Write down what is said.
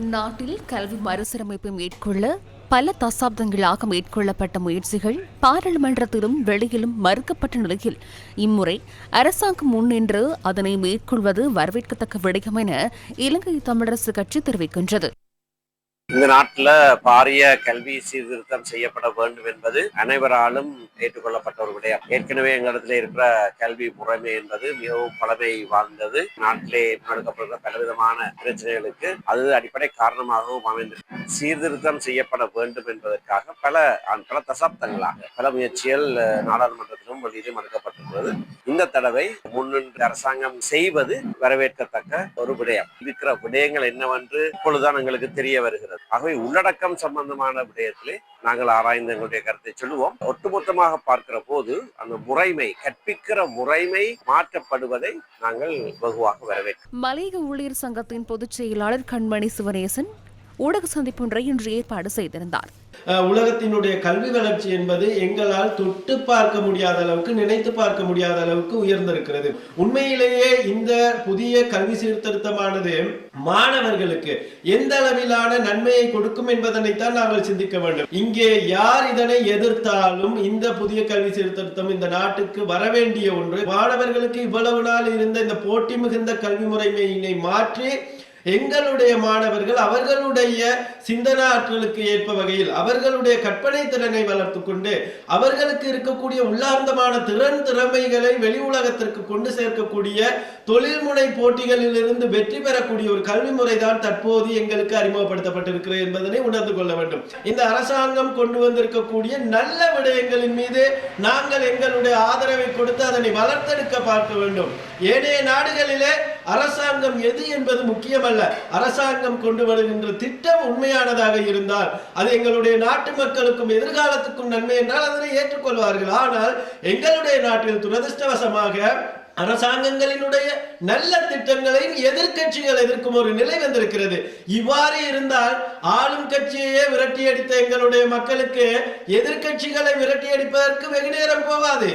நாட்டில் கல்வி மறுசீரமைப்பை மேற்கொள்ள பல தசாப்தங்களாக மேற்கொள்ளப்பட்ட முயற்சிகள் பாராளுமன்றத்திலும் வெளியிலும் மறுக்கப்பட்ட நிலையில் இம்முறை அரசாங்கம் முன்னின்று அதனை மேற்கொள்வது வரவேற்கத்தக்க விடயம் என இலங்கை தமிழரசு கட்சி தெரிவிக்கின்றது. இந்த நாட்டில் பாரிய கல்வி சீர்திருத்தம் செய்யப்பட வேண்டும் என்பது அனைவராலும் ஏற்றுக்கொள்ளப்பட்ட ஒரு விடயம். ஏற்கனவே எங்களிடத்தில் இருக்கிற கல்வி முறைமை என்பது மிகவும் பழமை வாழ்ந்தது. நாட்டிலே முன்னெடுக்கப்படுகிற பலவிதமான பிரச்சனைகளுக்கு அது அடிப்படை காரணமாகவும் அமைந்தது. சீர்திருத்தம் செய்யப்பட வேண்டும் என்பதற்காக பல தசாப்தங்களாக பல முயற்சிகள் நாடாளுமன்றத்திலும் வெளியிலும் எடுக்கப்பட்டிருக்கிறது. இந்த தடவை முன்னின்று அரசாங்கம் செய்வது வரவேற்கத்தக்க ஒரு விடயம். இருக்கிற விடயங்கள் என்னவென்று இப்பொழுதுதான் எங்களுக்கு தெரிய வருகிறது. ஆகவே உள்ளடக்கம் சம்பந்தமான விடயத்திலே நாங்கள் ஆராய்ந்து எங்களுடைய கருத்தை சொல்லுவோம். ஒட்டுமொத்தமாக பார்க்கிற போது அந்த முறைமை, கற்பிக்கிற முறைமை மாற்றப்படுவதை நாங்கள் வெகுவாக வரவேற்கிறோம். மலையக ஊழியர் சங்கத்தின் பொதுச் செயலாளர் கண்மணி சிவனேசன் ஊடக சந்திப்பு ஒன்றை இன்று ஏற்பாடு செய்திருந்தார். உலகத்தினுடைய கல்வி வளர்ச்சி என்பது எங்களால் தொட்டு பார்க்க முடியாத அளவுக்கு, நினைத்து பார்க்க முடியாத அளவுக்கு உயர்ந்திருக்கிறது. உண்மையிலேயே இந்த புதிய கல்வி சீர்திருத்தமானது மாணவர்களுக்கு எந்த அளவிலான நன்மையை கொடுக்கும் என்பதனைத்தான் நாங்கள் சிந்திக்க வேண்டும். இங்கே யார் இதனை எதிர்த்தாலும் இந்த புதிய கல்வி சீர்திருத்தம் இந்த நாட்டுக்கு வரவேண்டிய ஒன்று. மாணவர்களுக்கு இவ்வளவு நாள் இருந்த இந்த போட்டி மிகுந்த கல்வி முறைமையினை மாற்றி எங்களுடைய மாணவர்கள் அவர்களுடைய சிந்தனை ஆற்றலுக்கு ஏற்ப வகையில் அவர்களுடைய கற்பனை திறனை வளர்த்து கொண்டு அவர்களுக்கு இருக்கக்கூடிய உள்ளார்ந்தமான திறமைகளை வெளி உலகத்திற்கு கொண்டு சேர்க்கக்கூடிய தொழில்முனை போட்டிகளில் இருந்து வெற்றி பெறக்கூடிய ஒரு கல்வி முறைதான் தற்போது எங்களுக்கு அறிமுகப்படுத்தப்பட்டிருக்கிறது என்பதனை உணர்ந்து கொள்ள வேண்டும். இந்த அரசாங்கம் கொண்டு வந்திருக்கக்கூடிய நல்ல விடயங்களின் மீது நாங்கள் எங்களுடைய ஆதரவை கொடுத்து அதனை வளர்த்தெடுக்க பார்க்க வேண்டும். ஏனைய நாடுகளிலே அரசாங்கம் எது என்பது முக்கியமல்ல. அரசாங்கம் கொண்டு வருகின்ற திட்டம் உண்மையானதாக இருந்தால் அது எங்களுடைய நாட்டு மக்களுக்கும் எதிர்காலத்துக்கும் நன்மை என்றால் அதனை ஏற்றுக்கொள்வார்கள். ஆனால் எங்களுடைய நாட்டில் துரதிர்ஷ்டவசமாக அரசாங்கங்களினுடைய நல்ல திட்டங்களை எதிர்கட்சிகள் எதிர்க்கும் ஒரு நிலை வந்திருக்கிறது. இவ்வாறு இருந்தால் ஆளும் கட்சியையே விரட்டியடித்த எங்களுடைய மக்களுக்கு எதிர்கட்சிகளை விரட்டியடிப்பதற்கு வெகு நேரம் போகாது.